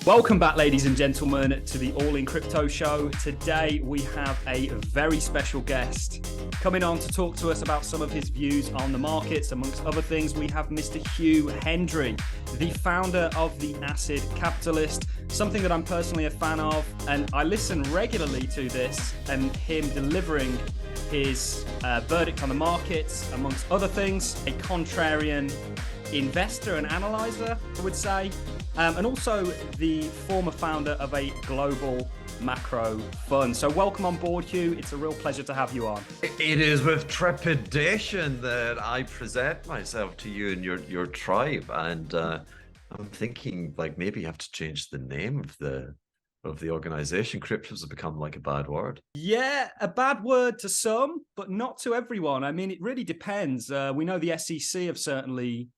Welcome back, ladies and gentlemen, to the AllinCrypto show. Today, we have a very special guest coming on to talk to us about some of his views on the markets. Amongst other things, we have Mr. Hugh Hendry, the founder of The Acid Capitalist, something that I'm personally a fan of, and I listen regularly to this and him delivering his verdict on the markets, amongst other things, a contrarian investor and analyzer, I would say. And also the former founder of a global macro fund. So welcome on board, Hugh. It's a real pleasure to have you on. It is with trepidation that I present myself to you and your tribe. And I'm thinking like maybe you have to change the name of the organization. Cryptos have become like a bad word. Yeah, a bad word to some, but not to everyone. I mean, it really depends. We know the SEC have certainly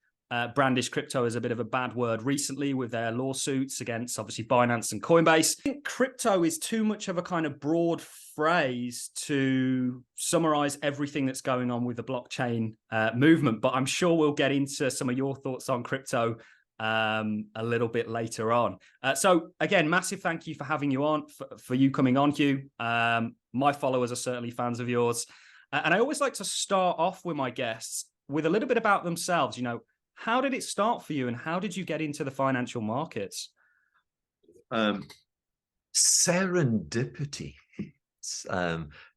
brandished crypto as a bit of a bad word recently with their lawsuits against obviously Binance and Coinbase. I think crypto is too much of a kind of broad phrase to summarize everything that's going on with the blockchain movement, but I'm sure we'll get into some of your thoughts on crypto a little bit later on. So again, massive thank you for having you on, for you coming on, Hugh. My followers are certainly fans of yours. And I always like to start off with my guests with a little bit about themselves. You know, how did it start for you and how did you get into the financial markets? Serendipity.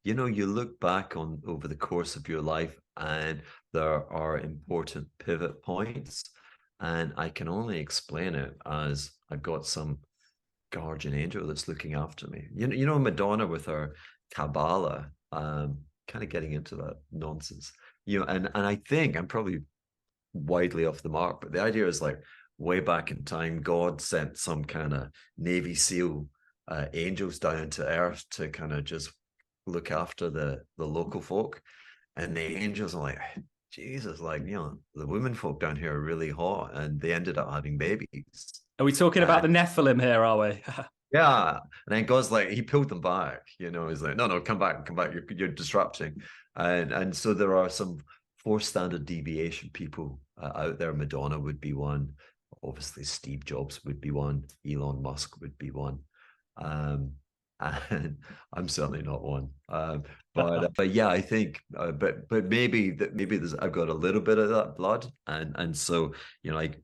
You know, you look back on over the course of your life and there are important pivot points. And I can only explain it as I've got some guardian angel that's looking after me. You know Madonna with her Kabbalah, kind of getting into that nonsense. You know, and I think I'm probably widely off the mark, but the idea is like way back in time, God sent some kind of Navy SEAL angels down to earth to kind of just look after the local folk. And the angels are like, Jesus, like, you know, the women folk down here are really hot, and they ended up having babies. Are we talking about the Nephilim here, are we? Yeah. And then God's like, he pulled them back, you know, he's like, no, come back, you're disrupting. And so there are some 4 standard deviation people out there. Madonna would be one. Obviously, Steve Jobs would be one. Elon Musk would be one. And I'm certainly not one. But yeah, I think. But maybe there's I've got a little bit of that blood, and so you know, like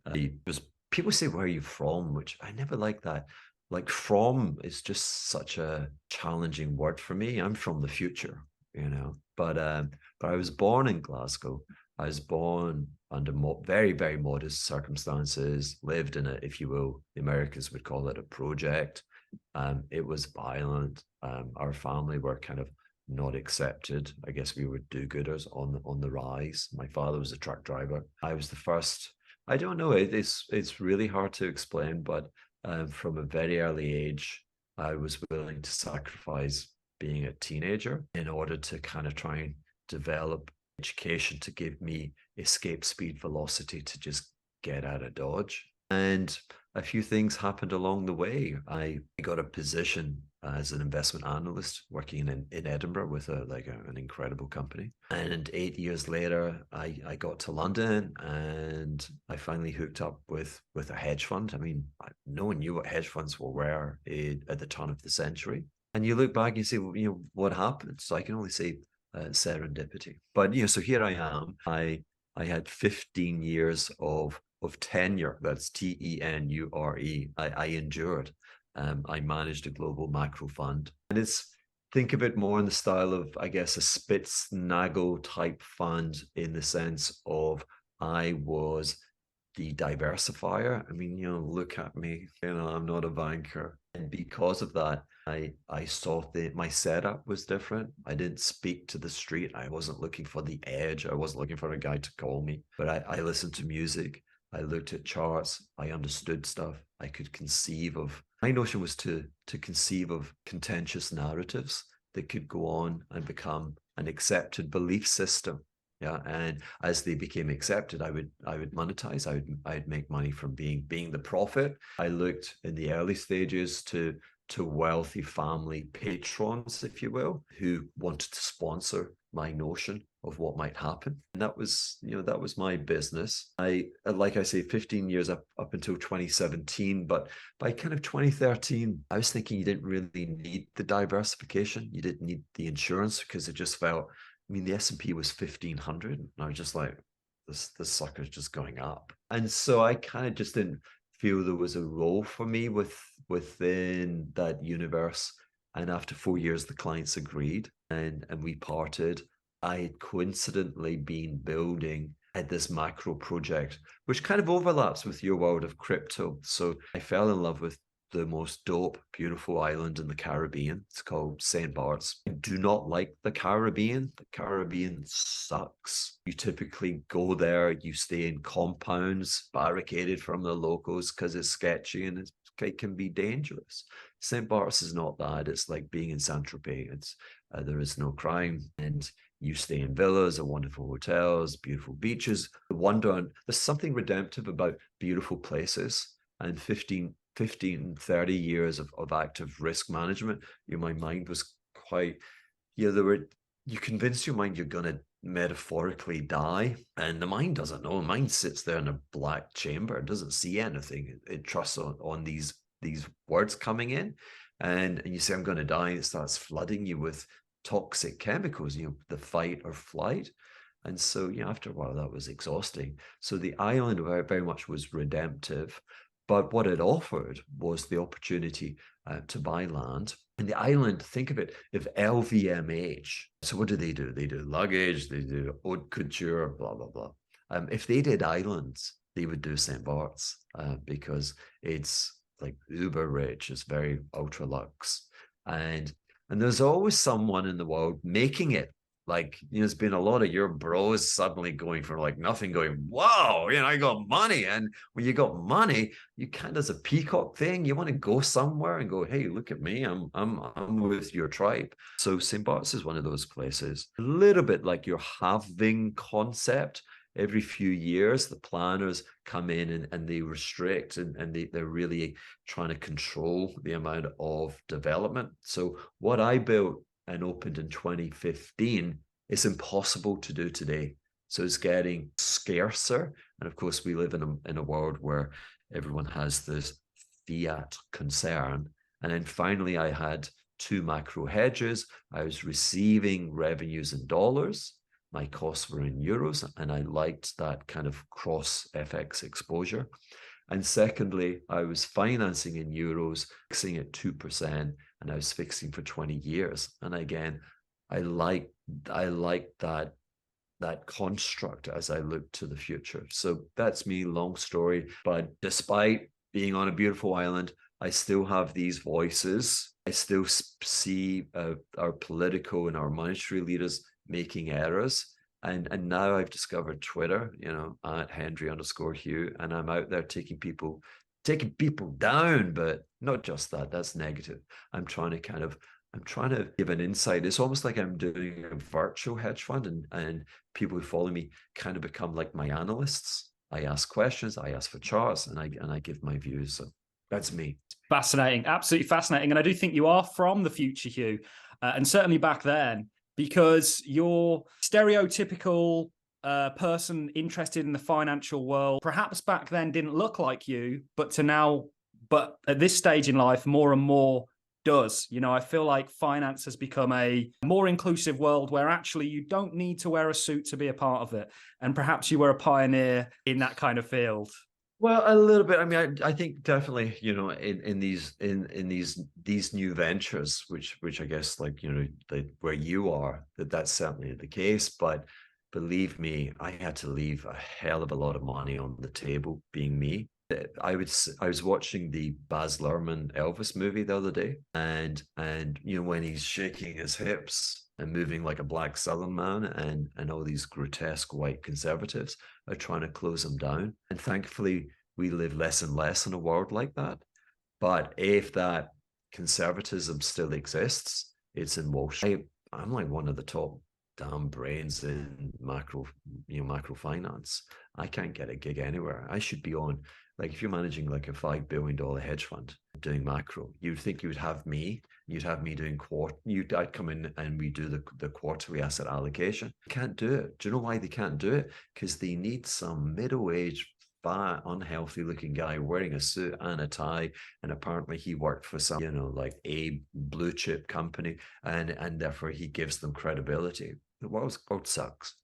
people say, "Where are you from?" Which I never like that. Like from is just such a challenging word for me. I'm from the future, you know. But I was born in Glasgow. I was born under very, very modest circumstances, lived in it, if you will. The Americans would call it a project. It was violent. Our family were kind of not accepted. I guess we were do-gooders on the rise. My father was a truck driver. I was the first. I don't know. It's really hard to explain, but from a very early age, I was willing to sacrifice being a teenager in order to kind of try and develop education to give me escape speed velocity to just get out of Dodge. And a few things happened along the way. I got a position as an investment analyst working in Edinburgh with an incredible company. And 8 years later, I got to London and I finally hooked up with a hedge fund. I mean, no one knew what hedge funds were at the turn of the century. And you look back and you say, well, you know, what happened? So I can only say serendipity. But, you know, so here I am. I had 15 years of tenure. That's tenure. I endured. I managed a global macro fund. And think of it more in the style of, I guess, a Spitznagel type fund in the sense of I was the diversifier. I mean, you know, look at me, you know, I'm not a banker. And because of that, I saw my setup was different. I didn't speak to the street. I wasn't looking for the edge. I wasn't looking for a guy to call me, but I listened to music. I looked at charts. I understood stuff. I could conceive of, my notion was to conceive of contentious narratives that could go on and become an accepted belief system. Yeah, and as they became accepted, I would monetize. I'd make money from being the prophet. I looked in the early stages to wealthy family patrons, if you will, who wanted to sponsor my notion of what might happen. And that was, that was my business. Like I say, 15 years up until 2017, but by kind of 2013, I was thinking you didn't really need the diversification. You didn't need the insurance, because it just felt, the S&P was 1,500. And I was just like, this sucker's just going up. And so I kind of just didn't feel there was a role for me within that universe. And after 4 years, the clients agreed, and we parted. I had coincidentally been building at this macro project, which kind of overlaps with your world of crypto. So I fell in love with the most dope, beautiful island in the Caribbean. It's called St. Bart's. I do not like the Caribbean. The Caribbean sucks. You typically go there, you stay in compounds, barricaded from the locals because it's sketchy and it can be dangerous. St. Bart's is not that. It's like being in Saint-Tropez. There is no crime, and you stay in villas, wonderful hotels, beautiful beaches. There's something redemptive about beautiful places. And 15, 30 years of active risk management, my mind was quite, you convince your mind you're going to metaphorically die, and the mind doesn't know. The mind sits there in a black chamber. It doesn't see anything. It trusts on these words coming in, and you say, I'm going to die, and it starts flooding you with toxic chemicals, the fight or flight. And so, after a while, that was exhausting. So the island very much was redemptive, but what it offered was the opportunity to buy land. And the island, think of it, if LVMH, so what do? They do luggage, they do haute couture, blah, blah, blah. If they did islands, they would do St. Bart's, because it's like uber rich, it's very ultra luxe. And there's always someone in the world making it. Like, there's been a lot of your bros suddenly going from like nothing, going, wow, I got money. And when you got money, you kind of, as a peacock thing, you want to go somewhere and go, hey, look at me, I'm with your tribe. So St. Bart's is one of those places, a little bit like your halving concept. Every few years, the planners come in and they restrict, and they're really trying to control the amount of development. So what I built and opened in 2015, it's impossible to do today. So it's getting scarcer. And of course, we live in a world where everyone has this fiat concern. And then finally, I had 2 macro hedges. I was receiving revenues in dollars. My costs were in euros, and I liked that kind of cross FX exposure. And secondly, I was financing in euros, fixing at 2%, and I was fixing for 20 years. And again, I like that construct as I look to the future. So that's me, long story. But despite being on a beautiful island, I still have these voices. I still see our political and our monetary leaders making errors. And now I've discovered Twitter, at Hendry_Hugh, and I'm out there taking people down, but not just that. That's negative. I'm trying to give an insight. It's almost like I'm doing a virtual hedge fund, and people who follow me kind of become like my analysts. I ask questions, I ask for charts, and I give my views. So that's me. Fascinating, absolutely fascinating. And I do think you are from the future, Hugh, and certainly back then, because you're stereotypical person interested in the financial world. Perhaps back then didn't look like you, but at this stage in life, more and more does. I feel like finance has become a more inclusive world where actually you don't need to wear a suit to be a part of it. And perhaps you were a pioneer in that kind of field. Well, a little bit. I mean, I think definitely, in these new ventures, which I guess, like, where you are, that's certainly the case. But believe me, I had to leave a hell of a lot of money on the table, being me. I was watching the Baz Luhrmann Elvis movie the other day, and when he's shaking his hips and moving like a black Southern man, and all these grotesque white conservatives are trying to close him down. And thankfully, we live less and less in a world like that. But if that conservatism still exists, it's in Wall Street. I'm like one of the top damn brains in macro finance. I can't get a gig anywhere. I should be on, like, if you're managing like a $5 billion hedge fund doing macro, you'd think you would have me You'd have me doing I'd come in and we do the quarterly asset allocation. Can't do it. Do you know why they can't do it? Because they need some middle-aged, fat, unhealthy looking guy wearing a suit and a tie, and apparently he worked for some, like a blue chip company, and therefore he gives them credibility. The world sucks.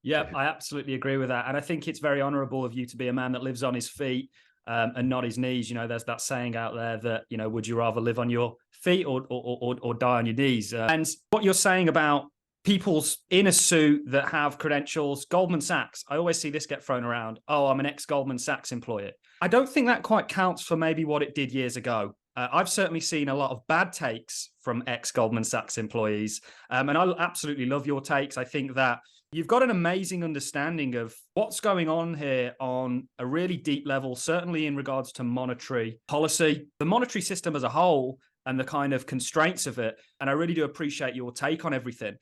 Yeah, I absolutely agree with that. And I think it's very honorable of you to be a man that lives on his feet and not his knees. There's that saying out there that, would you rather live on your feet or die on your knees? And what you're saying about people's in a suit that have credentials, Goldman Sachs, I always see this get thrown around. Oh, I'm an ex-Goldman Sachs employee. I don't think that quite counts for maybe what it did years ago. I've certainly seen a lot of bad takes from ex-Goldman Sachs employees. And I absolutely love your takes. I think that you've got an amazing understanding of what's going on here on a really deep level, certainly in regards to monetary policy, the monetary system as a whole, and the kind of constraints of it. And I really do appreciate your take on everything.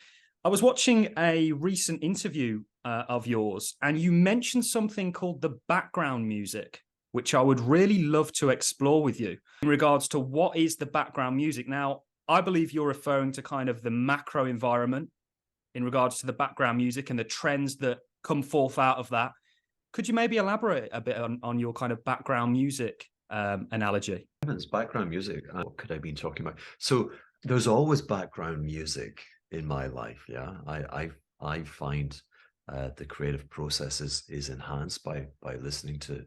I was watching a recent interview of yours, and you mentioned something called the background music, which I would really love to explore with you in regards to what is the background music. Now, I believe you're referring to kind of the macro environment in regards to the background music and the trends that come forth out of that. Could you maybe elaborate a bit on your kind of background music analogy? Background music, what could I be talking about? So there's always background music in my life. Yeah, I find the creative process is enhanced by listening to.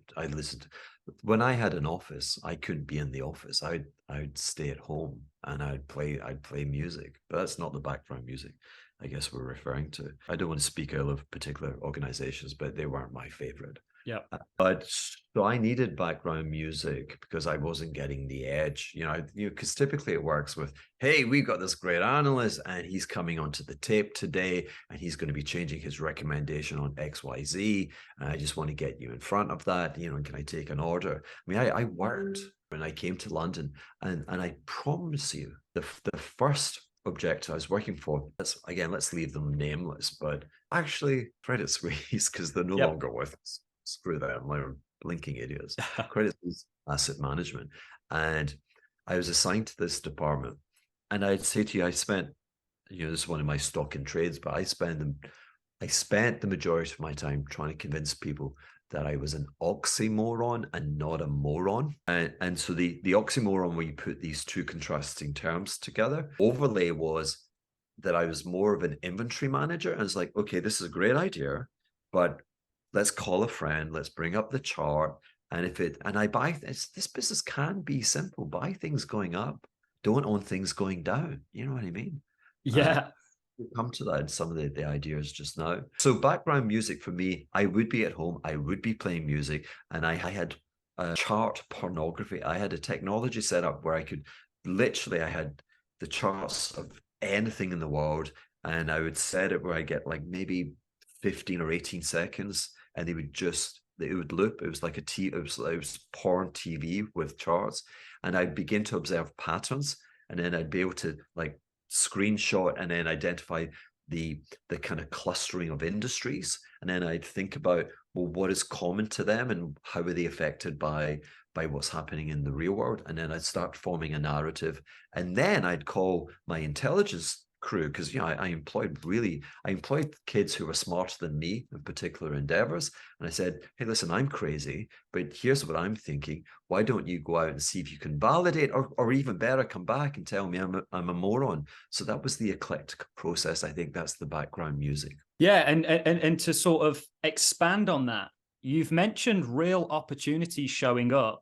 When I had an office, I couldn't be in the office. I'd stay at home and I'd play music, but that's not the background music I guess we're referring to. I don't want to speak ill of particular organizations, but they weren't my favorite. Yeah. But so I needed background music because I wasn't getting the edge, because typically it works with, hey, we've got this great analyst and he's coming onto the tape today and he's going to be changing his recommendation on XYZ. And I just want to get you in front of that. Can I take an order? I mean, I worked when I came to London, and I promise you the first object I was working for, let's leave them nameless, but actually Credit Suisse, because they're no longer with us. Screw them, they're blinking idiots. Credit Suisse Asset Management. And I was assigned to this department. And I'd say to you, I spent, this is one of my stock and trades, but I spent the majority of my time trying to convince people that I was an oxymoron and not a moron. And so the oxymoron, where you put these two contrasting terms together, overlay was that I was more of an inventory manager. And it's like, okay, this is a great idea, but let's call a friend, let's bring up the chart. And I buy this business can be simple. Buy things going up, don't own things going down. You know what I mean? Yeah. We'll come to that in some of the ideas just now. So background music for me, I would be at home, I would be playing music, and I had chart pornography. I had a technology set up where I had the charts of anything in the world, and I would set it where I get like maybe 15 or 18 seconds, and it would loop. It was like it was porn TV with charts, and I'd begin to observe patterns, and then I'd be able to like screenshot and then identify the kind of clustering of industries, and then I'd think about, well, what is common to them and how are they affected by what's happening in the real world, and then I'd start forming a narrative, and then I'd call my intelligence crew, because I employed kids who were smarter than me in particular endeavors, and I said, hey, listen, I'm crazy, but here's what I'm thinking. Why don't you go out and see if you can validate, or even better, come back and tell me I'm a moron. So that was the eclectic process. I think that's the background music. Yeah, and to sort of expand on that, you've mentioned real opportunities showing up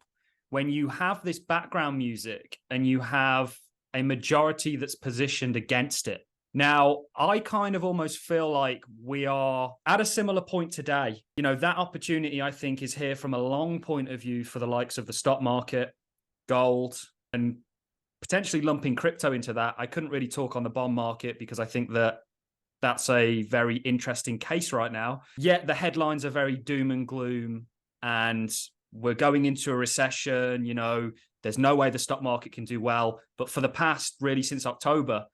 when you have this background music and you have a majority that's positioned against it. Now, I kind of almost feel like we are at a similar point today. That opportunity, I think, is here from a long point of view for the likes of the stock market, gold, and potentially lumping crypto into that. I couldn't really talk on the bond market because I think that that's a very interesting case right now. Yet the headlines are very doom and gloom, and we're going into a recession. There's no way the stock market can do well. But for the past, really since October,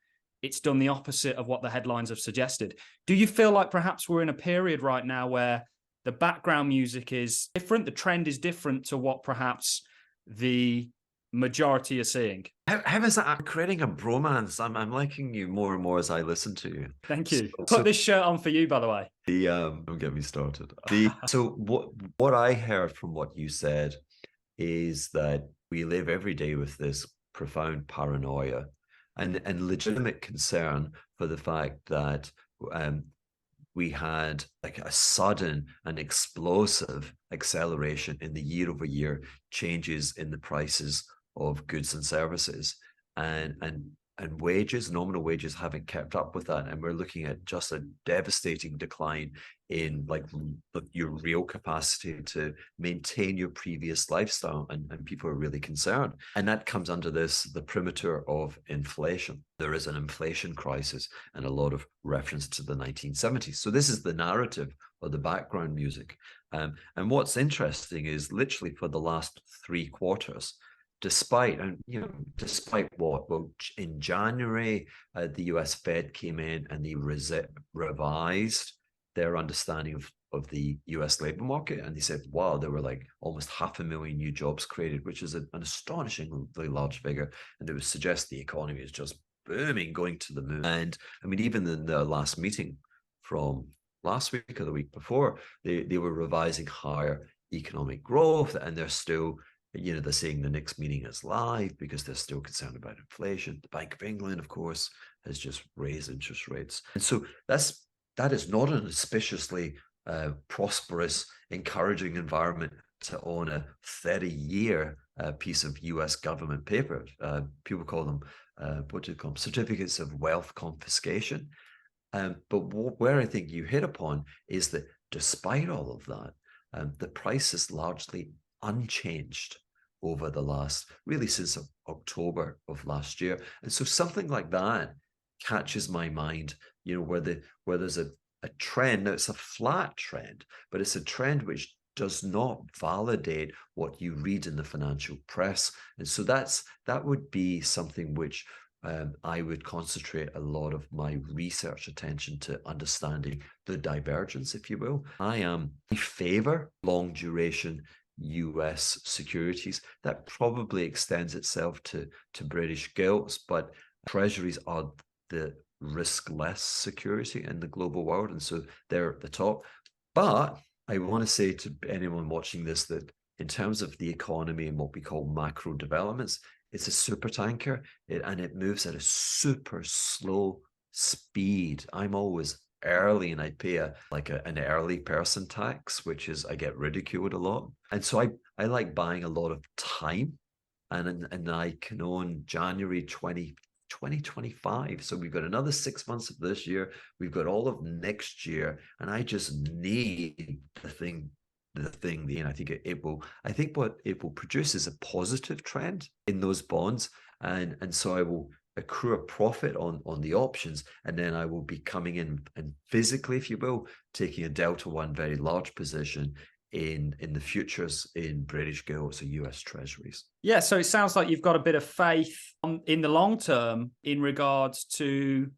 it's done the opposite of what the headlines have suggested. Do you feel like perhaps we're in a period right now where the background music is different, the trend is different to what perhaps the majority are seeing. How is that? I'm creating a bromance. I'm liking you more and more as I listen to you. Thank you. Put this shirt on for you, by the way. Don't get me started. So what I heard from what you said is that we live every day with this profound paranoia and legitimate concern for the fact that we had like a sudden and explosive acceleration in the year-over-year changes in the prices of goods and services, and wages, nominal wages, haven't kept up with that, and we're looking at just a devastating decline in like your real capacity to maintain your previous lifestyle, and people are really concerned. And that comes under the perimeter of inflation. There is an inflation crisis and a lot of reference to the 1970s. So this is the narrative or the background music. And what's interesting is literally for the last 3 quarters, despite what? Well, in January, the US Fed came in and they revised their understanding of the US labor market. And they said, wow, there were like almost 500,000 new jobs created, which is an astonishingly large figure. And it would suggest the economy is just booming, going to the moon. And I mean, even in the last meeting from last week or the week before, they were revising higher economic growth, and they're still, they're saying the next meeting is live because they're still concerned about inflation. The Bank of England, of course, has just raised interest rates. And so that is not an auspiciously prosperous, encouraging environment to own a 30-year piece of US government paper. People call them, what do they call them? Certificates of wealth confiscation. But where I think you hit upon is that despite all of that, the price is largely unchanged over the last, really since October of last year. And so something like that catches my mind, where there's a trend. Now it's a flat trend, but it's a trend which does not validate what you read in the financial press. And so that would be something which I would concentrate a lot of my research attention to understanding the divergence, if you will. I favor long duration US securities. That probably extends itself to British gilts, but treasuries are the risk-less security in the global world, and so they're at the top. But I want to say to anyone watching this that in terms of the economy and what we call macro developments, it's a super tanker, and it moves at a super slow speed. I'm always early, and I pay an early person tax, which is, I get ridiculed a lot. And so I like buying a lot of time, and I can own January 2025. So we've got another 6 months of this year. We've got all of next year, and I just need the thing. I think what it will produce is a positive trend in those bonds, and so I will accrue a profit on the options, and then I will be coming in and physically, if you will, taking a delta one very large position in the futures in British gilts or US treasuries. Yeah, so it sounds like you've got a bit of faith in the long term in regards to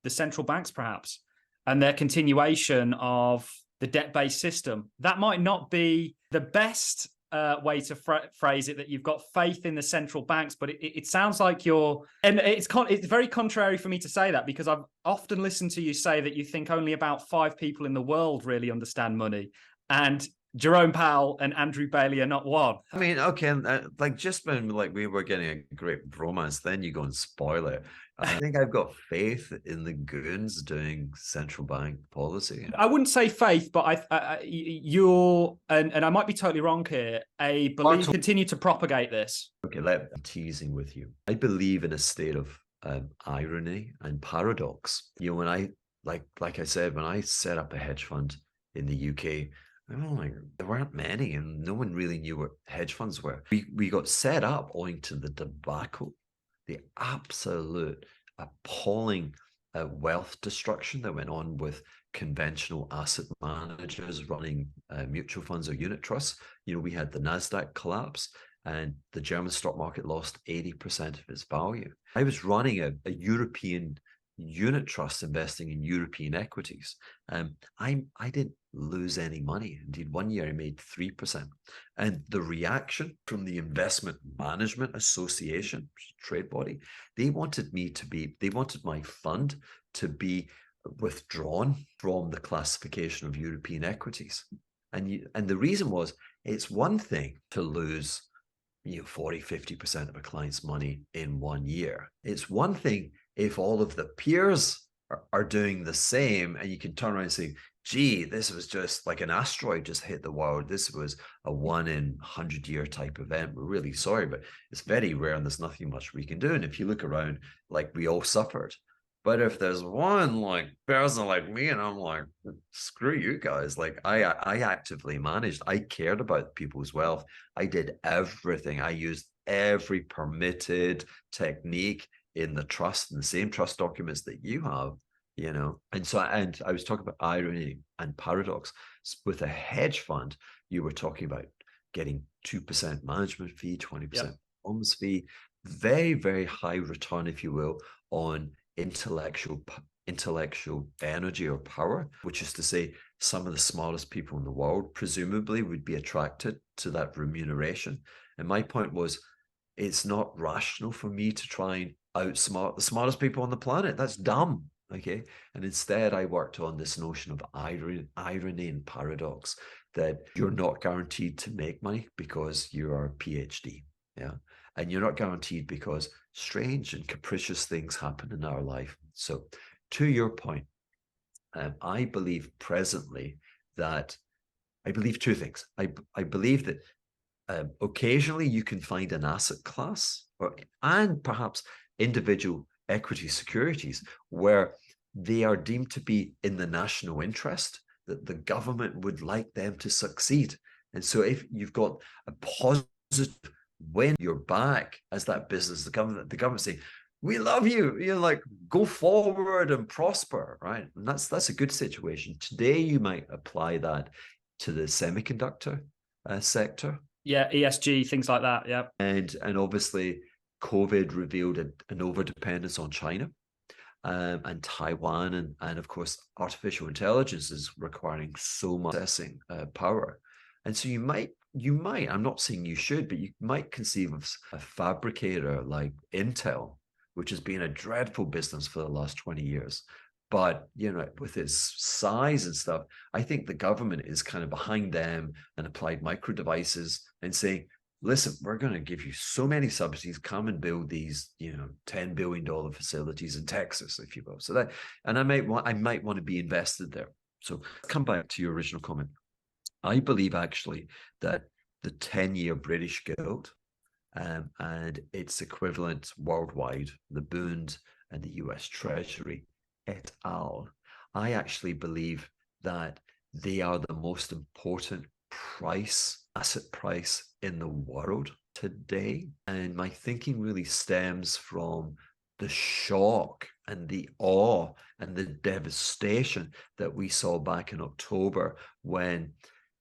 the central banks, perhaps, and their continuation of the debt-based system. That might not be the best way to phrase it, that you've got faith in the central banks, but it sounds like and it's very contrary for me to say that, because I've often listened to you say that you think only about 5 people in the world really understand money, and Jerome Powell and Andrew Bailey are not one. I mean, okay, just when we were getting a great bromance, then you go and spoil it. I think I've got faith in the goons doing central bank policy. I wouldn't say faith, but you're, and I might be totally wrong here, I believe continue to propagate this. Okay, I'm teasing with you. I believe in a state of irony and paradox. When I, like I said, when I set up a hedge fund in the UK, there weren't many, and no one really knew what hedge funds were. We got set up owing to the debacle, the absolute appalling wealth destruction that went on with conventional asset managers running mutual funds or unit trusts. We had the NASDAQ collapse, and the German stock market lost 80% of its value. I was running a European unit trust investing in European equities. I didn't lose any money. Indeed, one year he made 3%. And the reaction from the Investment Management Association, trade body, they wanted my fund to be withdrawn from the classification of European equities. And the reason was, it's one thing to lose 40, 50% of a client's money in 1 year. It's one thing if all of the peers are doing the same, and you can turn around and say, gee, this was just like an asteroid just hit the world. This was a 1 in 100-year type event. We're really sorry, but it's very rare and there's nothing much we can do. And if you look around, like, we all suffered. But if there's one like person like me, and I'm like, screw you guys, like I actively managed, I cared about people's wealth. I did everything. I used every permitted technique in the trust, and the same trust documents that you have, And I was talking about irony and paradox. With a hedge fund, you were talking about getting 2% management fee, 20% performance fee, very, very high return, if you will, on intellectual energy or power, which is to say, some of the smartest people in the world presumably would be attracted to that remuneration. And my point was, it's not rational for me to try and outsmart the smartest people on the planet. That's dumb. Okay. And instead, I worked on this notion of irony and paradox, that you're not guaranteed to make money because you're a PhD. Yeah. And you're not guaranteed because strange and capricious things happen in our life. So to your point, I believe presently that I believe two things. I believe that occasionally you can find an asset class and perhaps individual equity securities where they are deemed to be in the national interest, that the government would like them to succeed. And so if you've got a positive when you're back as that business, the government saying, we love you, like, go forward and prosper, right? And that's a good situation. Today, you might apply that to the semiconductor sector. Yeah, ESG, things like that, yeah. And obviously, COVID revealed an overdependence on China and Taiwan, and of course, artificial intelligence is requiring so much processing power. And so you might, I'm not saying you should, but you might conceive of a fabricator like Intel, which has been a dreadful business for the last 20 years. But, with its size and stuff, I think the government is kind of behind them and Applied Micro Devices and saying, listen, we're going to give you so many subsidies, come and build these, $10 billion facilities in Texas, if you will. So that, and I might want to be invested there. So come back to your original comment. I believe actually that the 10-year British gilt and its equivalent worldwide, the Bund and the US Treasury et al., I actually believe that they are the most important asset price in the world today. And my thinking really stems from the shock and the awe and the devastation that we saw back in October, when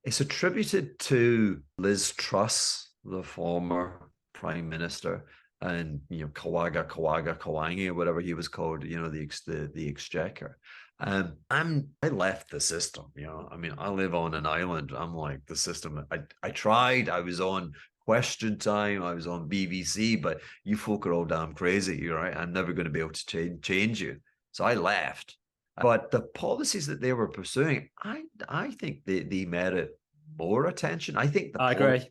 it's attributed to Liz Truss, the former prime minister, and Kawangi, or whatever he was called, the exchequer. I left the system. I live on an island. I'm like, the system. I tried. I was on Question Time. I was on BBC, but you folk are all damn crazy. You're right. I'm never going to be able to change you. So I left. But the policies that they were pursuing, I think they merit more attention. I agree.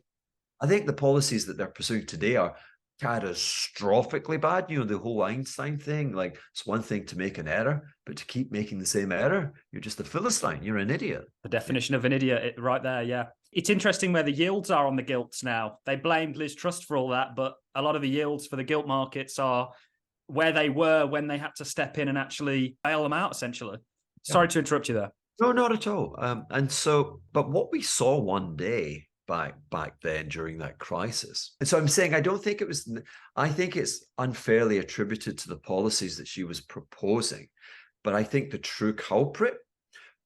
I think the policies that they're pursuing today are catastrophically bad. The whole Einstein thing, like, it's one thing to make an error, but to keep making the same error, you're just a Philistine. You're an idiot. The definition of an idiot right there, yeah. It's interesting where the yields are on the gilts now. They blamed Liz Truss for all that, but a lot of the yields for the gilt markets are where they were when they had to step in and actually bail them out, essentially. Sorry to interrupt you there. No, not at all. But what we saw one day back then during that crisis. And so I'm saying, I think it's unfairly attributed to the policies that she was proposing. But I think the true culprit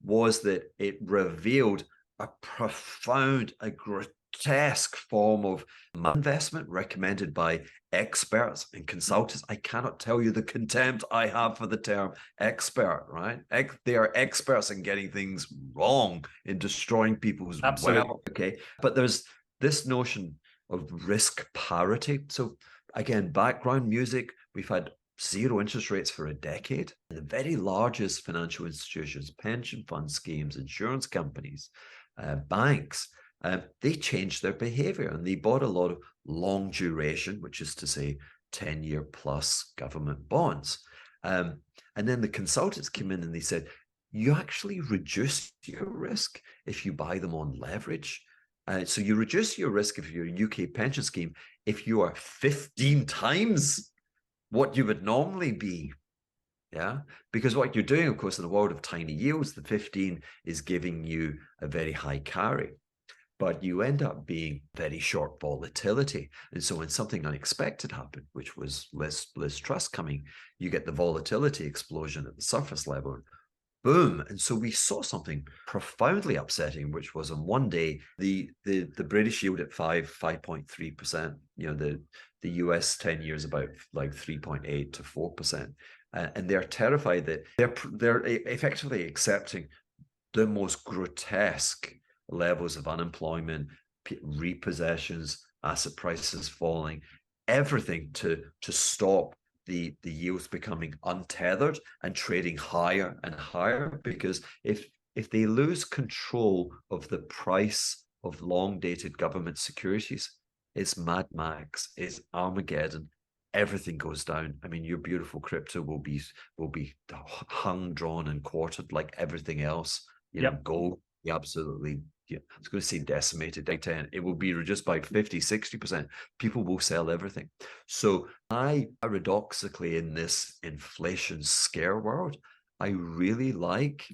was that it revealed a profound, a gratuitous grotesque form of investment recommended by experts and consultants. I cannot tell you the contempt I have for the term expert, right? They are experts in getting things wrong, in destroying people's wealth. Okay. But there's this notion of risk parity. So again, background music, we've had zero interest rates for a decade. And the very largest financial institutions, pension fund schemes, insurance companies, banks, they changed their behavior and they bought a lot of long duration, which is to say 10-year plus government bonds. And then the consultants came in and they said, you actually reduce your risk if you buy them on leverage. So you reduce your risk if you're a UK pension scheme if you are 15 times what you would normally be. Yeah, because what you're doing, of course, in the world of tiny yields, the 15 is giving you a very high carry, but you end up being very short volatility. And so when something unexpected happened, which was Liz Truss coming, you get the volatility explosion at the surface level. Boom. And so we saw something profoundly upsetting, which was on one day, the British yield at 5.3%, the US 10 years about like 3.8 to 4%. And they're terrified that they're effectively accepting the most grotesque levels of unemployment, repossessions, asset prices falling, everything to stop the yields becoming untethered and trading higher and higher. Because if they lose control of the price of long-dated government securities, it's Mad Max, it's Armageddon. Everything goes down. I mean, your beautiful crypto will be hung, drawn, and quartered like everything else. Gold, absolutely. Yeah, I was going to say decimated. It will be reduced by 50-60%. People will sell everything. So I, paradoxically, in this inflation scare world, I really like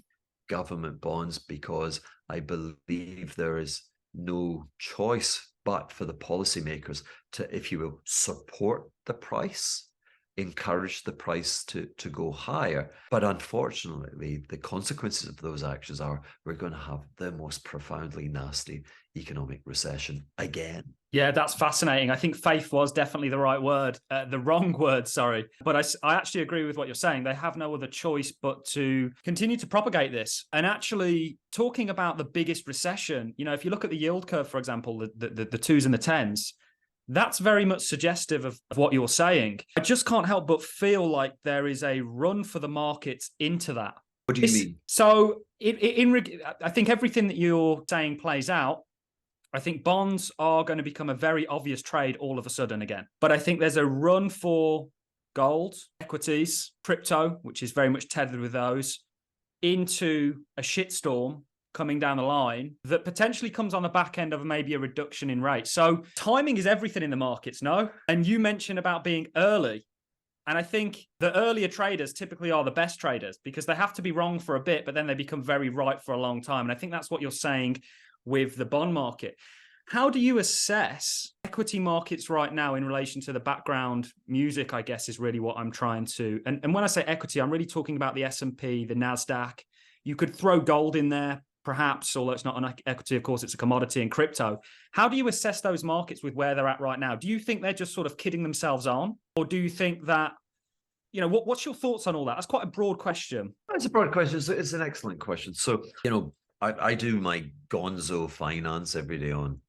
government bonds because I believe there is no choice but for the policymakers to, if you will, support the price, encourage the price to go higher. But unfortunately, the consequences of those actions are we're going to have the most profoundly nasty economic recession again. Yeah, that's fascinating. I think faith was definitely the right word, the wrong word, sorry. But I actually agree with what you're saying. They have no other choice but to continue to propagate this. And actually talking about the biggest recession, if you look at the yield curve, for example, the twos and the tens, that's very much suggestive of what you're saying. I just can't help but feel like there is a run for the markets into that. What do you mean? So I think everything that you're saying plays out. I think bonds are going to become a very obvious trade all of a sudden again. But I think there's a run for gold, equities, crypto, which is very much tethered with those, into a shitstorm coming down the line that potentially comes on the back end of maybe a reduction in rates. So timing is everything in the markets, no? And you mentioned about being early. And I think the earlier traders typically are the best traders because they have to be wrong for a bit, but then they become very right for a long time. And I think that's what you're saying with the bond market. How do you assess equity markets right now in relation to the background music, I guess, is really what I'm trying to... And when I say equity, I'm really talking about the S&P, the NASDAQ. You could throw gold in there, perhaps, although it's not an equity, of course, it's a commodity in crypto. How do you assess those markets with where they're at right now? Do you think they're just sort of kidding themselves on? Or do you think that, what's your thoughts on all that? That's quite a broad question. It's a broad question. It's an excellent question. So, I do my gonzo finance every day on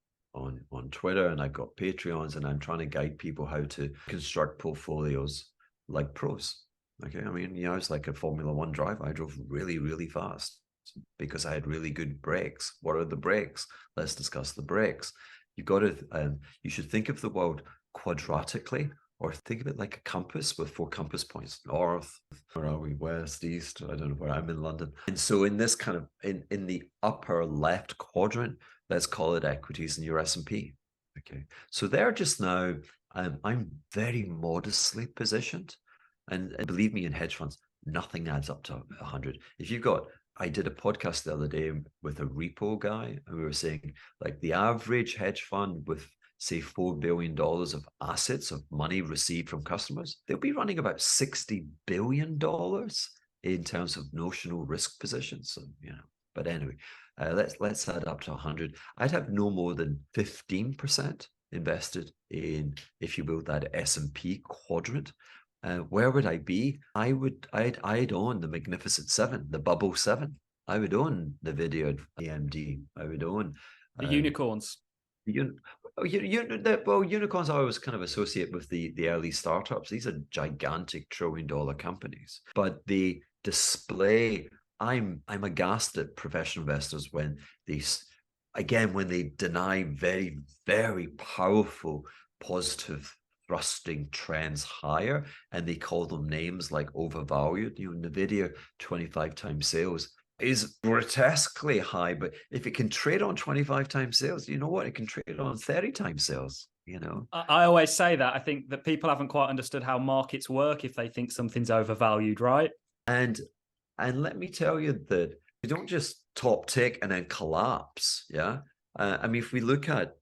Twitter, and I've got Patreons, and I'm trying to guide people how to construct portfolios like pros. Okay. I mean, I was like a Formula One driver. I drove really, really fast because I had really good brakes. What are the brakes? Let's discuss the brakes. You should think of the world quadratically, or think of it like a compass with 4 compass points: north, where are we, west, east, I don't know where I'm in London. And so in this kind of, in the upper left quadrant, let's call it equities and your S&P. Okay. So they're just now, I'm very modestly positioned. And believe me, in hedge funds, nothing adds up to 100. I did a podcast the other day with a repo guy, and we were saying like the average hedge fund with, say, $4 billion of assets, of money received from customers, they'll be running about $60 billion in terms of notional risk positions. So, but anyway, let's add up to 100. I'd have no more than 15% invested in, if you will, that S&P quadrant. Where would I be? I'd own the Magnificent Seven, the Bubble Seven. I would own NVIDIA, AMD. I would own the unicorns. Well, unicorns I always kind of associate with the early startups. These are gigantic trillion-dollar companies, but the display. I'm aghast at professional investors when when they deny very, very powerful positive thrusting trends higher, and they call them names like overvalued. NVIDIA 25 times sales is grotesquely high, but if it can trade on 25 times sales, you know what? It can trade on 30 times sales. I always say that. I think that people haven't quite understood how markets work if they think something's overvalued, right? And let me tell you that you don't just top tick and then collapse. Yeah. If we look at,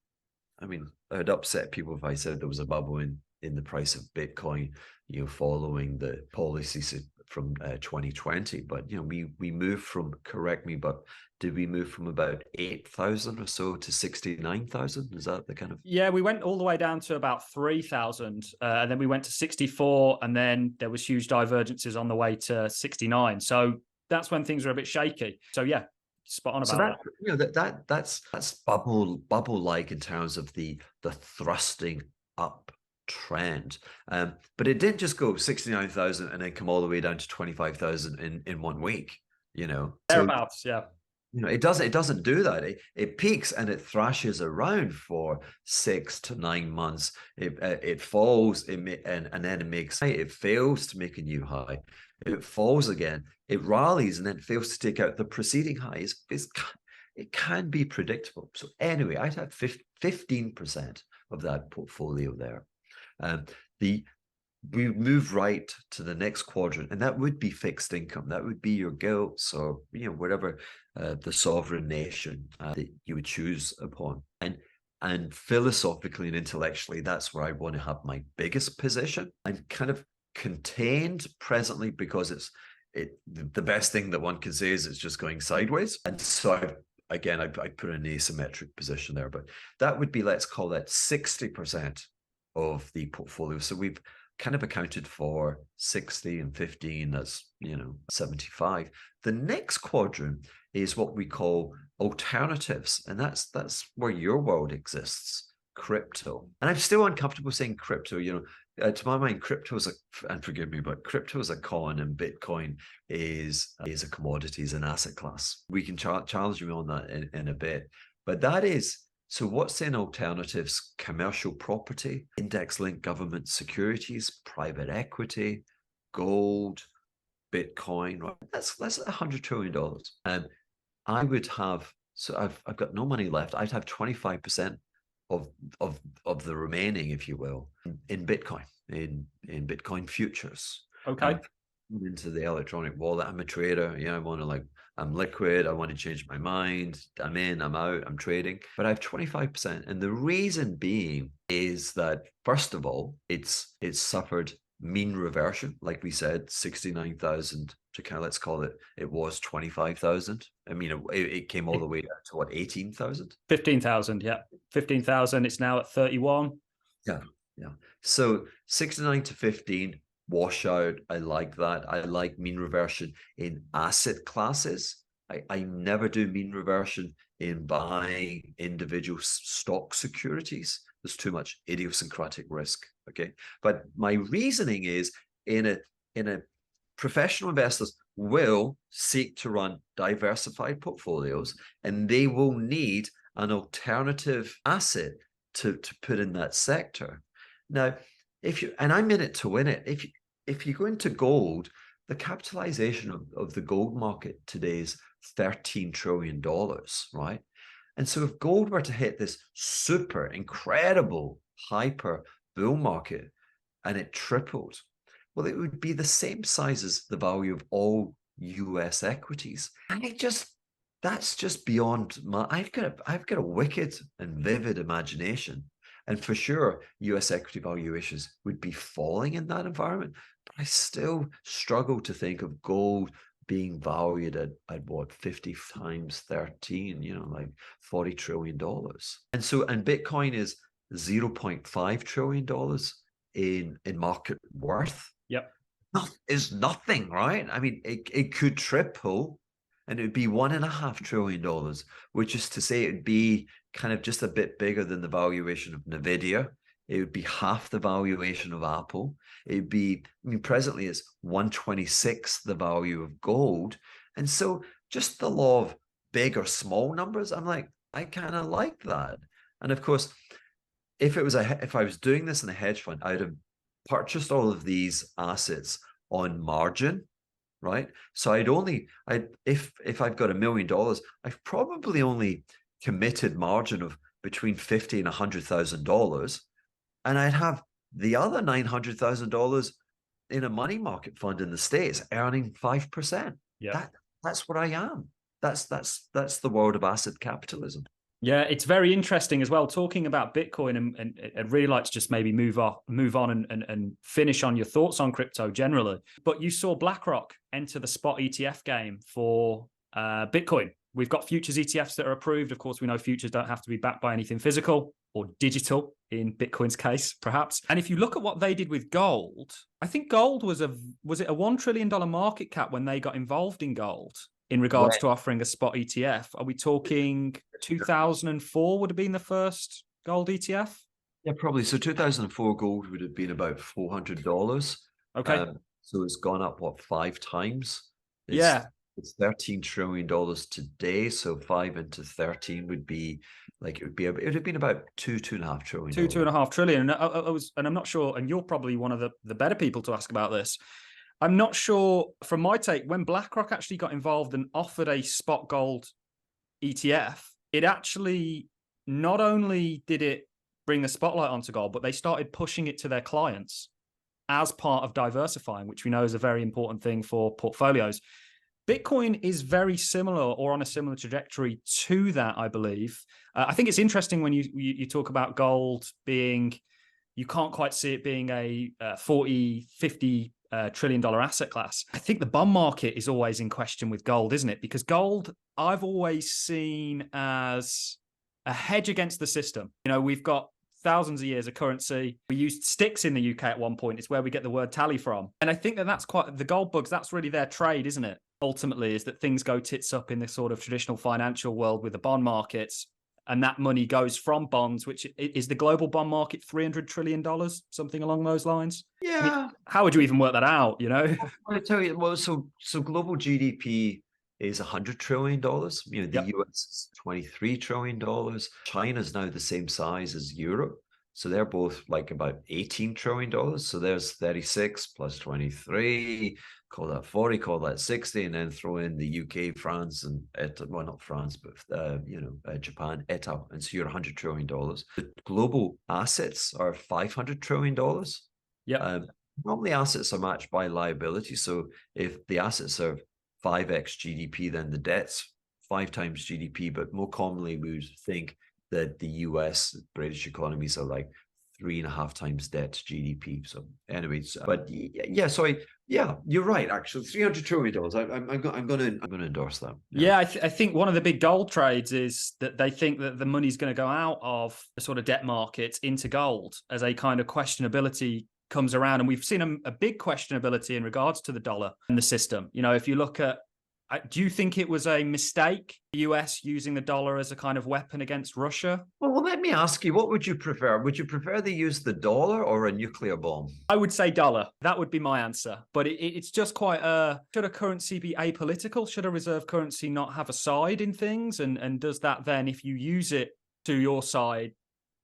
I'd upset people if I said there was a bubble in the price of Bitcoin, following the policies from 2020. But, we moved from, correct me, but did we move from about 8,000 or so to 69,000? Is that the kind of? Yeah, we went all the way down to about 3,000, and then we went to 64, and then there was huge divergences on the way to 69. So that's when things were a bit shaky. So yeah, spot on about that. That's bubble like in terms of the thrusting up trend. But it didn't just go 69,000 and then come all the way down to 25,000 in 1 week. Thereabouts, yeah. It doesn't do that. It peaks and it thrashes around for 6 to 9 months. It falls, and then it fails to make a new high. It falls again. It rallies and then fails to take out the preceding high. It can be predictable. So anyway, I'd have 15% of that portfolio there. We move right to the next quadrant, and that would be fixed income. That would be your gilts or whatever the sovereign nation that you would choose upon. And philosophically and intellectually, that's where I want to have my biggest position. I'm kind of contained presently because the best thing that one can say is it's just going sideways. And so I put an asymmetric position there, but that would be, let's call that 60% of the portfolio. So we've kind of accounted for 60 and 15, that's 75. The next quadrant is what we call alternatives, and that's where your world exists, crypto. And I'm still uncomfortable saying crypto. To my mind, crypto is and forgive me, but crypto is a coin and Bitcoin is a commodity, is an asset class. We can challenge you on that in a bit, but that is. So what's in alternatives? Commercial property, index-linked government securities, private equity, gold, Bitcoin. Right? That's $100 trillion. And I would have, so I've got no money left. I'd have 25% of the remaining, if you will, in Bitcoin, in Bitcoin futures. Okay. Into the electronic wallet. I'm a trader. Yeah, I'm liquid. I want to change my mind. I'm in, I'm out, I'm trading. But I have 25%. And the reason being is that, first of all, it's suffered mean reversion. Like we said, 69,000 to kind of, let's call it, it was 25,000. It came all the way down to what, 18,000? 15,000, yeah. 15,000. It's now at 31. Yeah. So 69 to 15. Washout. I like that. I like mean reversion in asset classes. I never do mean reversion in buying individual stock securities. There's too much idiosyncratic risk. Okay. But my reasoning is in a professional investors will seek to run diversified portfolios, and they will need an alternative asset to put in that sector. Now, and I'm in it to win it. If you go into gold, the capitalization of the gold market today is $13 trillion, right? And so if gold were to hit this super incredible hyper bull market and it tripled, well, it would be the same size as the value of all US equities. And that's just beyond I've got a wicked and vivid imagination. And for sure, US equity valuations would be falling in that environment. But I still struggle to think of gold being valued at what, 50 times 13, like $40 trillion. And Bitcoin is $0.5 trillion in market worth. Yep. Is nothing, right? I mean, it could triple and it would be $1.5 trillion, which is to say it'd be kind of just a bit bigger than the valuation of Nvidia. It would be half the valuation of Apple. It'd be, I mean, presently it's 1/26 the value of gold. And so just the law of big or small numbers, I'm like, I kind of like that. And of course, if I was doing this in a hedge fund, I'd have purchased all of these assets on margin, right? So if I've got $1 million, I've probably only committed margin of between $50,000 and $100,000, and I'd have the other $900,000 in a money market fund in the States earning 5%. Yeah, that's what I am. That's the world of asset capitalism. Yeah, it's very interesting as well, talking about Bitcoin, and I'd really like to just maybe move on and finish on your thoughts on crypto generally. But you saw BlackRock enter the spot ETF game for Bitcoin. We've got futures ETFs that are approved. Of course, we know futures don't have to be backed by anything physical or digital in Bitcoin's case, perhaps. And if you look at what they did with gold, I think gold was it a $1 trillion market cap when they got involved in gold in regards to offering a spot ETF. Are we talking 2004 would have been the first gold ETF? Yeah, probably. So 2004 gold would have been about $400. Okay. So it's gone up, what, 5 times? It's $13 trillion today. So 5 into 13 would be like, it would have been about $2.5 trillion. $2.5 trillion. And I'm not sure, and you're probably one of the better people to ask about this. I'm not sure, from my take, when BlackRock actually got involved and offered a spot gold ETF, it actually, not only did it bring the spotlight onto gold, but they started pushing it to their clients as part of diversifying, which we know is a very important thing for portfolios. Bitcoin is very similar, or on a similar trajectory to that, I believe. I think it's interesting when you talk about gold being, you can't quite see it being a 40, 50 trillion dollar asset class. I think the bond market is always in question with gold, isn't it? Because gold, I've always seen as a hedge against the system. We've got thousands of years of currency. We used sticks in the UK at one point. It's where we get the word tally from. And I think that's quite, the gold bugs, that's really their trade, isn't it? Ultimately, is that things go tits up in the sort of traditional financial world with the bond markets. And that money goes from bonds, which is the global bond market, $300 trillion, something along those lines. Yeah. I mean, how would you even work that out? I tell you, well, so global GDP is $100 trillion. The US is $23 trillion. China's now the same size as Europe. So they're both like about $18 trillion. So there's 36 plus 23, call that 40, call that 60, and then throw in the UK, France, and well, not France, but Japan, et al. And so you're $100 trillion. The global assets are $500 trillion. Yeah. Normally assets are matched by liability. So if the assets are 5x GDP, then the debt's 5 times GDP. But more commonly, we would think that the US, British economies are like 3.5 times debt to GDP. So anyways, but you're right. Actually, $300 trillion. I'm going to endorse that. Yeah, I think one of the big gold trades is that they think that the money's going to go out of the sort of debt markets into gold as a kind of questionability comes around. And we've seen a big questionability in regards to the dollar and the system. If you look at, do you think it was a mistake, the US using the dollar as a kind of weapon against Russia? Well, let me ask you, what would you prefer? Would you prefer they use the dollar or a nuclear bomb? I would say dollar. That would be my answer. But it's just quite should a currency be apolitical? Should a reserve currency not have a side in things? And does that then, if you use it to your side,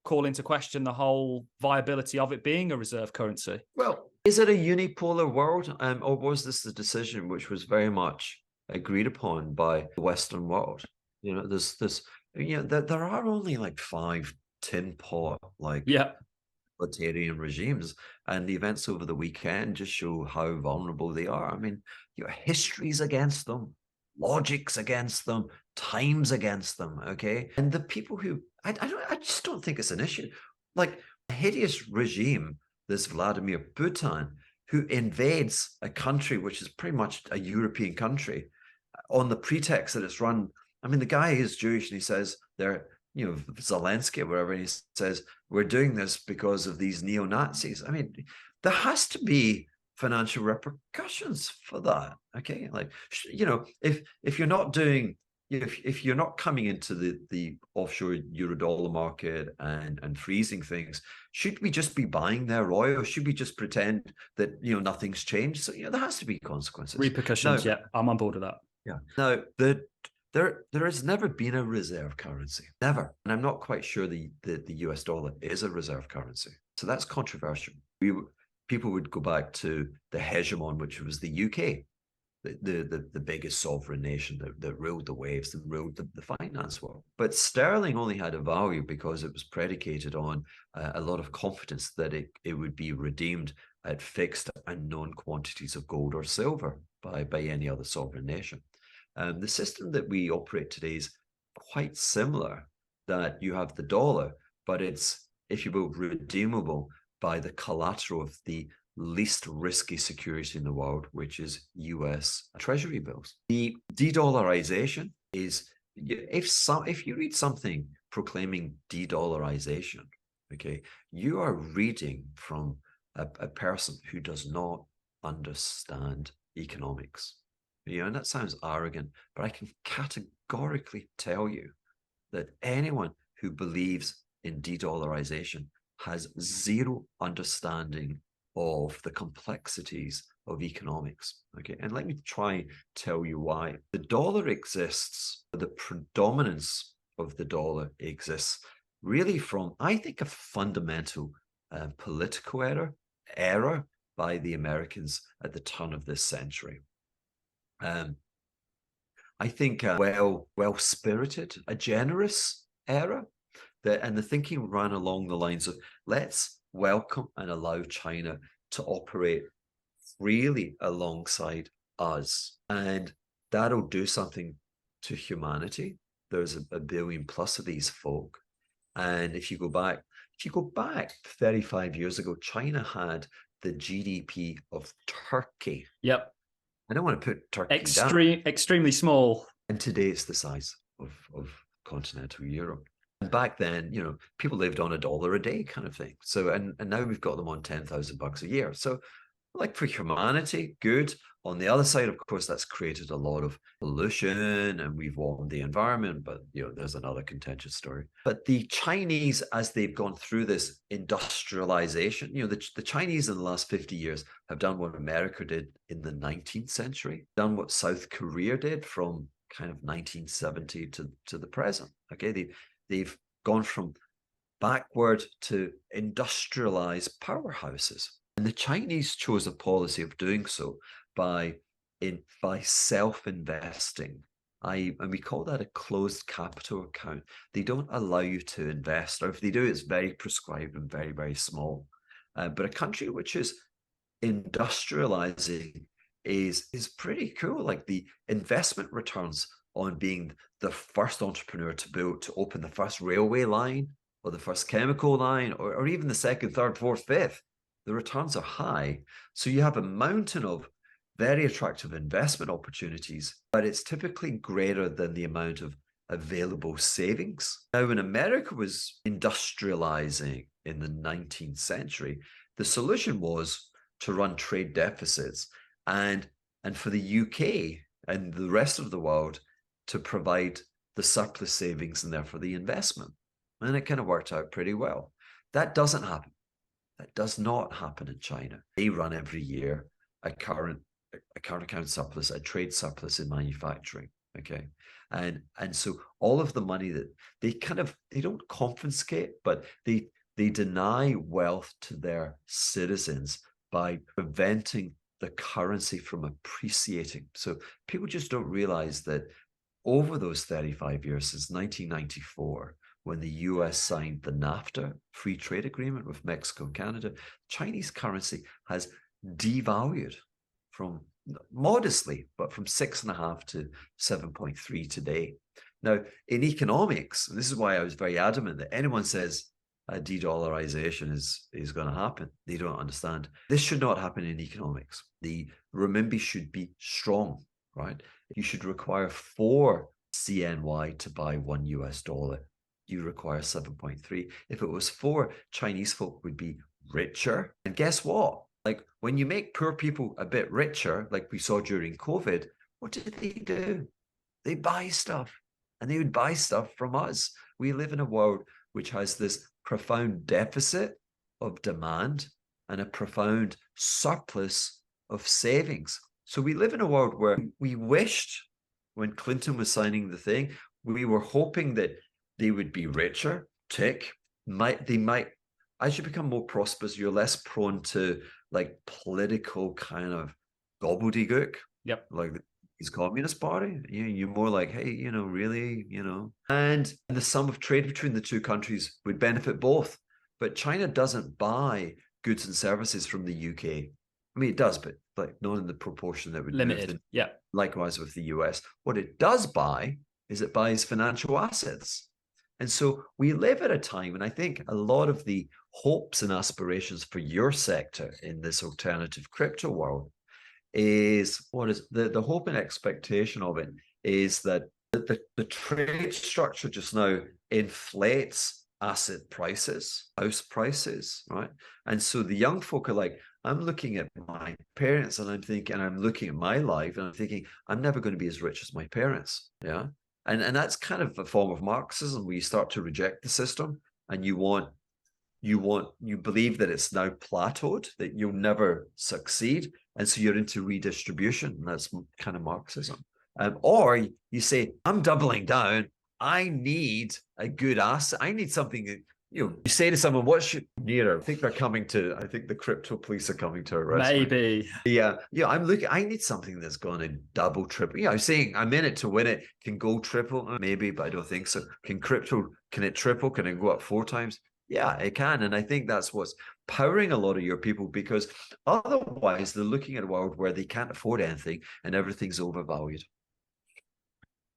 call into question the whole viability of it being a reserve currency? Well, is it a unipolar world? Or was this the decision which was very much agreed upon by the Western world? There's there are only like 5 tin pot authoritarian regimes, and the events over the weekend just show how vulnerable they are. I mean, your history's against them, logic's against them, time's against them. Okay, and the people who I just don't think it's an issue. Like a hideous regime, this Vladimir Putin, who invades a country which is pretty much a European country on the pretext that it's run. I mean, the guy is Jewish and he says they're, you know, Zelensky or whatever, and he says, we're doing this because of these neo-Nazis. I mean, there has to be financial repercussions for that. Okay. Like, you know, if you're not doing, if you're not coming into the offshore Eurodollar market and freezing things, should we just be buying their oil? Should we just pretend that, you know, nothing's changed? So, you know, there has to be consequences. Repercussions. Yeah, I'm on board with that. Yeah. Now, there has never been a reserve currency, never. And I'm not quite sure the US dollar is a reserve currency. So that's controversial. People would go back to the hegemon, which was the UK, the biggest sovereign nation that ruled the waves, that ruled the finance world. But sterling only had a value because it was predicated on a lot of confidence that it would be redeemed at fixed and known quantities of gold or silver by any other sovereign nation. The system that we operate today is quite similar, that you have the dollar, but it's, if you will, redeemable by the collateral of the least risky security in the world, which is US Treasury bills. The de-dollarization is, if you read something proclaiming de-dollarization, okay, you are reading from a person who does not understand economics. You know, and that sounds arrogant, but I can categorically tell you that anyone who believes in de-dollarization has zero understanding of the complexities of economics. Okay, and let me try and tell you why. The dollar exists, the predominance of the dollar exists really from, I think, a fundamental political error by the Americans at the turn of this century. I think well-spirited, a generous era, and the thinking ran along the lines of, let's welcome and allow China to operate freely alongside us, and that'll do something to humanity. There's a billion plus of these folk, and if you go back 35 years ago, China had the GDP of Turkey. Yep. I don't want to put Turkey down. Extremely small. And today it's the size of continental Europe. And back then, you know, people lived on $1 a day kind of thing. So, and now we've got them on $10,000 a year. So, like, for humanity, good. On the other side, of course, that's created a lot of pollution and we've warmed the environment, but, you know, there's another contentious story. But the Chinese, as they've gone through this industrialization, you know, the Chinese in the last 50 years have done what America did in the 19th century, done what South Korea did from kind of 1970 to the present. Okay, they've gone from backward to industrialized powerhouses. And the Chinese chose a policy of doing so by self-investing. And we call that a closed capital account. They don't allow you to invest, or if they do, it's very prescribed and very, very small. But a country which is industrializing is pretty cool. Like, the investment returns on being the first entrepreneur to open the first railway line or the first chemical line, or even the second, third, fourth, fifth, the returns are high. So you have a mountain of very attractive investment opportunities, but it's typically greater than the amount of available savings. Now, when America was industrializing in the 19th century, the solution was to run trade deficits and for the UK and the rest of the world to provide the surplus savings and therefore the investment. And it kind of worked out pretty well. That doesn't happen. That does not happen in China. They run every year a current account surplus, a trade surplus in manufacturing. Okay. And so all of the money that they don't confiscate, but they deny wealth to their citizens by preventing the currency from appreciating. So people just don't realize that over those 35 years, since 1994, when the US signed the NAFTA free trade agreement with Mexico and Canada, Chinese currency has devalued from modestly, but from 6.5 to 7.3 today. Now, in economics, and this is why I was very adamant that anyone says de-dollarization is going to happen. They don't understand. This should not happen in economics. The renminbi should be strong, right? You should require 4 CNY to buy $1. You require 7.3. If it was 4, Chinese folk would be richer. And guess what? Like when you make poor people a bit richer, like we saw during COVID, what did they do? They buy stuff, and they would buy stuff from us. We live in a world which has this profound deficit of demand and a profound surplus of savings. So we live in a world where we wished, when Clinton was signing the thing, we were hoping that they would be richer. As you become more prosperous, you're less prone to like political kind of gobbledygook. Yep. Like his Communist Party. You're more like, hey, really, And the sum of trade between the two countries would benefit both. But China doesn't buy goods and services from the UK. I mean, it does, but like not in the proportion that would limited. Yeah. Likewise with the US. What it does buy is it buys financial assets. And so we live at a time, and I think a lot of the hopes and aspirations for your sector in this alternative crypto world is what is the hope and expectation of it is that the trade structure just now inflates asset prices, house prices, right? And so the young folk are like, I'm looking at my parents and I'm looking at my life and I'm thinking, I'm never going to be as rich as my parents. Yeah. And that's kind of a form of Marxism where you start to reject the system and you believe that it's now plateaued, that you'll never succeed. And so you're into redistribution. And that's kind of Marxism. Or you say, I'm doubling down. I need a good asset. I need something that, you say to someone, what should near? I think the crypto police are coming to arrest me. Maybe. Yeah. I need something that's going to double, triple. I'm saying I'm in it to win it. Can go triple, maybe, but I don't think so. Can it triple? Can it go up 4 times? Yeah, it can. And I think that's what's powering a lot of your people, because otherwise they're looking at a world where they can't afford anything and everything's overvalued.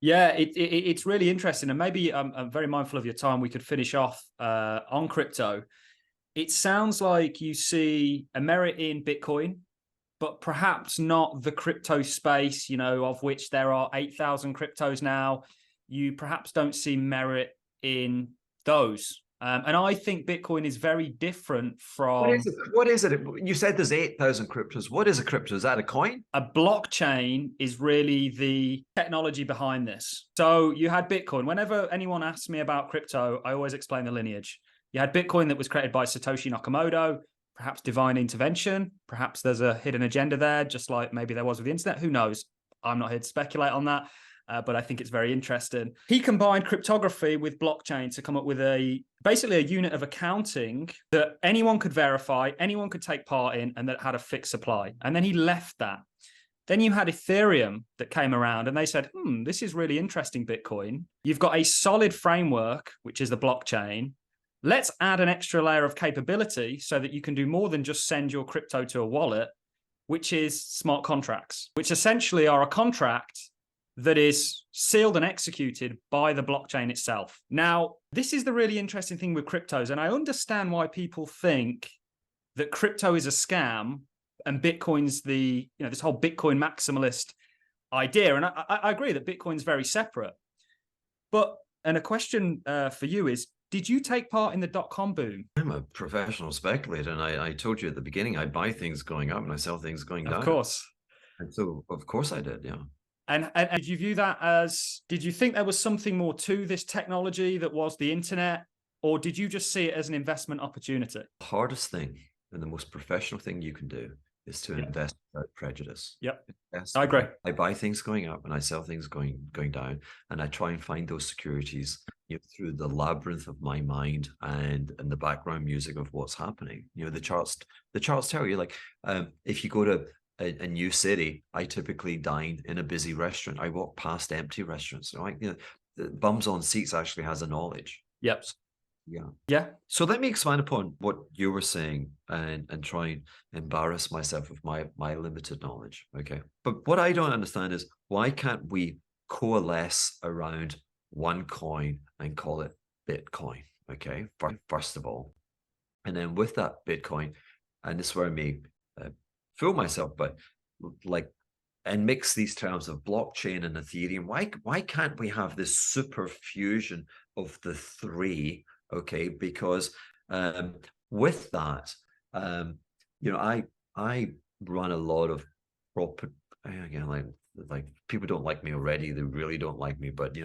Yeah, it's really interesting. And maybe I'm very mindful of your time. We could finish off on crypto. It sounds like you see a merit in Bitcoin, but perhaps not the crypto space, of which there are 8,000 cryptos now. You perhaps don't see merit in those. And I think Bitcoin is very different from... What is it? You said there's 8,000 cryptos. What is a crypto? Is that a coin? A blockchain is really the technology behind this. So you had Bitcoin. Whenever anyone asks me about crypto, I always explain the lineage. You had Bitcoin that was created by Satoshi Nakamoto, perhaps divine intervention. Perhaps there's a hidden agenda there, just like maybe there was with the internet. Who knows? I'm not here to speculate on that. But I think it's very interesting. He combined cryptography with blockchain to come up with basically a unit of accounting that anyone could verify, anyone could take part in, and that had a fixed supply. And then he left that. Then you had Ethereum that came around and they said, this is really interesting, Bitcoin. You've got a solid framework, which is the blockchain. Let's add an extra layer of capability so that you can do more than just send your crypto to a wallet, which is smart contracts, which essentially are a contract that is sealed and executed by the blockchain itself. Now, this is the really interesting thing with cryptos, and I understand why people think that crypto is a scam and Bitcoin's this whole Bitcoin maximalist idea. And I agree that Bitcoin's very separate. And a question for you is, did you take part in the .com boom? I'm a professional speculator, and I told you at the beginning, I buy things going up and I sell things going down. Of course. And so, of course I did, yeah. And did you view that as, did you think there was something more to this technology that was the internet, or did you just see it as an investment opportunity? The hardest thing and the most professional thing you can do is to invest without prejudice. Yep, I agree. I buy things going up and I sell things going down, and I try and find those securities through the labyrinth of my mind and the background music of what's happening. The charts tell you, like, if you go to a new city, I typically dine in a busy restaurant. I walk past empty restaurants. So the bums on seats actually has a knowledge. Yep. Yeah. So let me expand upon what you were saying and try and embarrass myself with my limited knowledge. Okay. But what I don't understand is, why can't we coalesce around one coin and call it Bitcoin? okay, first of all. And then with that Bitcoin, and this is where I may fool myself, but like, and mix these terms of blockchain and Ethereum. Why can't we have this super fusion of the three? Okay, because with that, I run a lot of proper, again, like people don't like me already. They really don't like me, but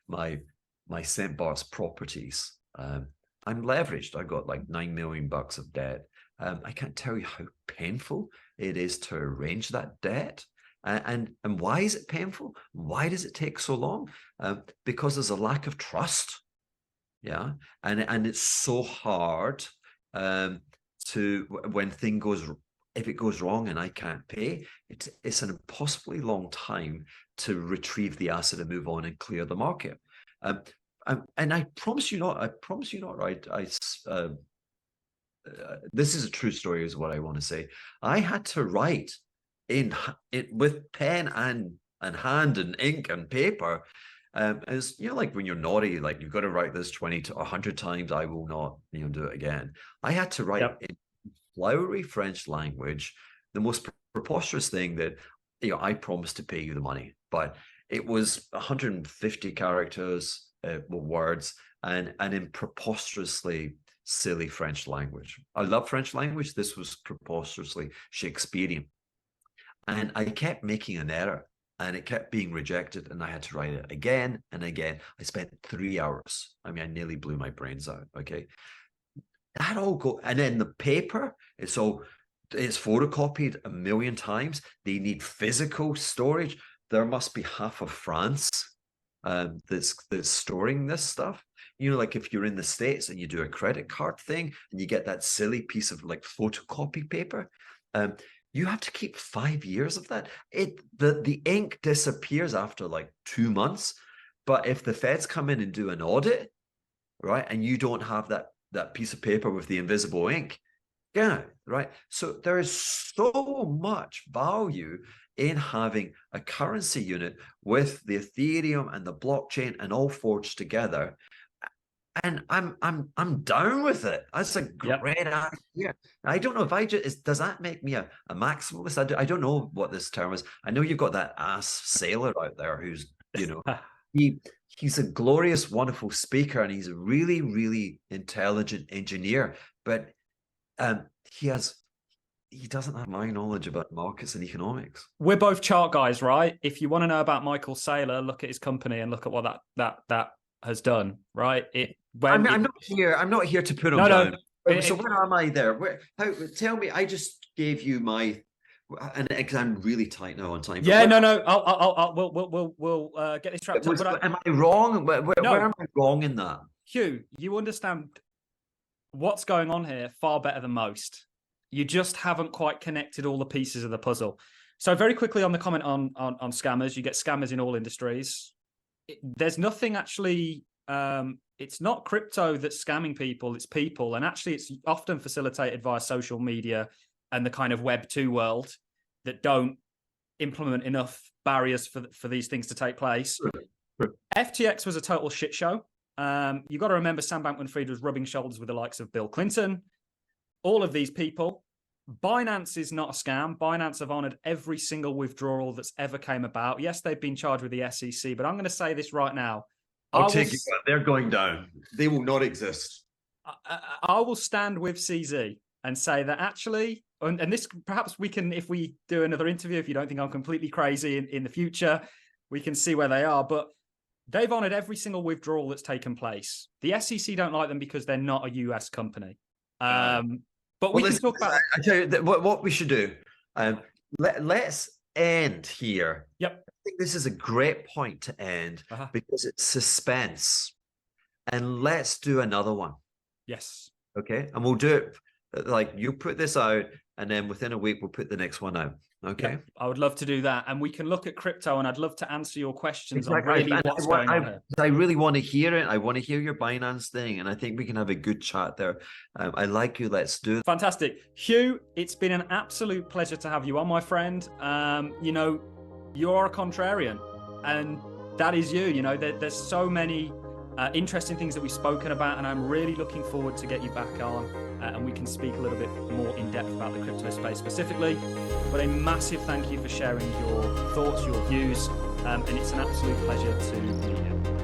my St. Bart's properties. I'm leveraged. I've got like $9 million of debt. I can't tell you how painful it is to arrange that debt. And why is it painful? Why does it take so long? Because there's a lack of trust. Yeah. And it's so hard to, when if it goes wrong and I can't pay, it's an impossibly long time to retrieve the asset and move on and clear the market. And I promise you not, right? This is a true story, is what I want to say. I had to write in it with pen and hand and ink and paper. As like when you're naughty, like you've got to write this 20 to 100 times. I will not, do it again. I had to write in flowery French language, the most preposterous thing that, I promised to pay you the money, but it was 150 characters, words, and in preposterously silly French language. I love French language. This was preposterously Shakespearean. And I kept making an error and it kept being rejected. And I had to write it again and again. I spent 3 hours. I mean, I nearly blew my brains out. Okay. That all go. And then the paper, it's photocopied 1 million times. They need physical storage. There must be half of France that's storing this stuff. Like if you're in the States and you do a credit card thing and you get that silly piece of like photocopy paper, you have to keep 5 years of that. The ink disappears after like 2 months. But if the feds come in and do an audit, right, and you don't have that piece of paper with the invisible ink, yeah, right. So there is so much value in having a currency unit with the Ethereum and the blockchain and all forged together. And I'm down with it. That's a great idea. I don't know if does that make me a maximalist? I don't know what this term is. I know you've got that ass sailor out there who's, he's a glorious, wonderful speaker and he's a really, really intelligent engineer, but he doesn't have my knowledge about markets and economics. We're both chart guys, right? If you want to know about Michael Saylor, look at his company and look at what that has done, right? I'm not here to put him down. So where am I there? Tell me. I just gave you my, and because I'm really tight now on time. Yeah, we'll get this wrapped up. Am I wrong? Where am I wrong in that? Hugh, you understand what's going on here far better than most. You just haven't quite connected all the pieces of the puzzle. So very quickly on the comment on scammers, you get scammers in all industries. There's nothing actually, it's not crypto that's scamming people, it's people. And actually it's often facilitated via social media and the kind of Web 2 world that don't implement enough barriers for these things to take place. FTX was a total shit show. You've got to remember Sam Bankman-Fried was rubbing shoulders with the likes of Bill Clinton. All of these people. Binance is not a scam. Binance have honored every single withdrawal that's ever came about. Yes, they've been charged with the SEC, but I'm going to say this right now. I'll take it. They're going down. They will not exist. I will stand with CZ and say that actually, and this perhaps we can, if we do another interview, if you don't think I'm completely crazy in the future, we can see where they are. But they've honored every single withdrawal that's taken place. The SEC don't like them because they're not a US company. But we can talk about. I tell you what we should do. Let's end here. Yep. I think this is a great point to end because it's suspense. And let's do another one. Yes. Okay. And we'll do it like you put this out, and then within a week we'll put the next one out. Okay. Yeah, I would love to do that. And we can look at crypto and I'd love to answer your questions on really what's going on here. I really want to hear it. I want to hear your Binance thing. And I think we can have a good chat there. I like you. Let's do it. Fantastic. Hugh, it's been an absolute pleasure to have you on, my friend. You're a contrarian and that is you. There's so many interesting things that we've spoken about, and I'm really looking forward to get you back on and we can speak a little bit more in depth about the crypto space specifically. But a massive thank you for sharing your thoughts, your views, and it's an absolute pleasure to meet you.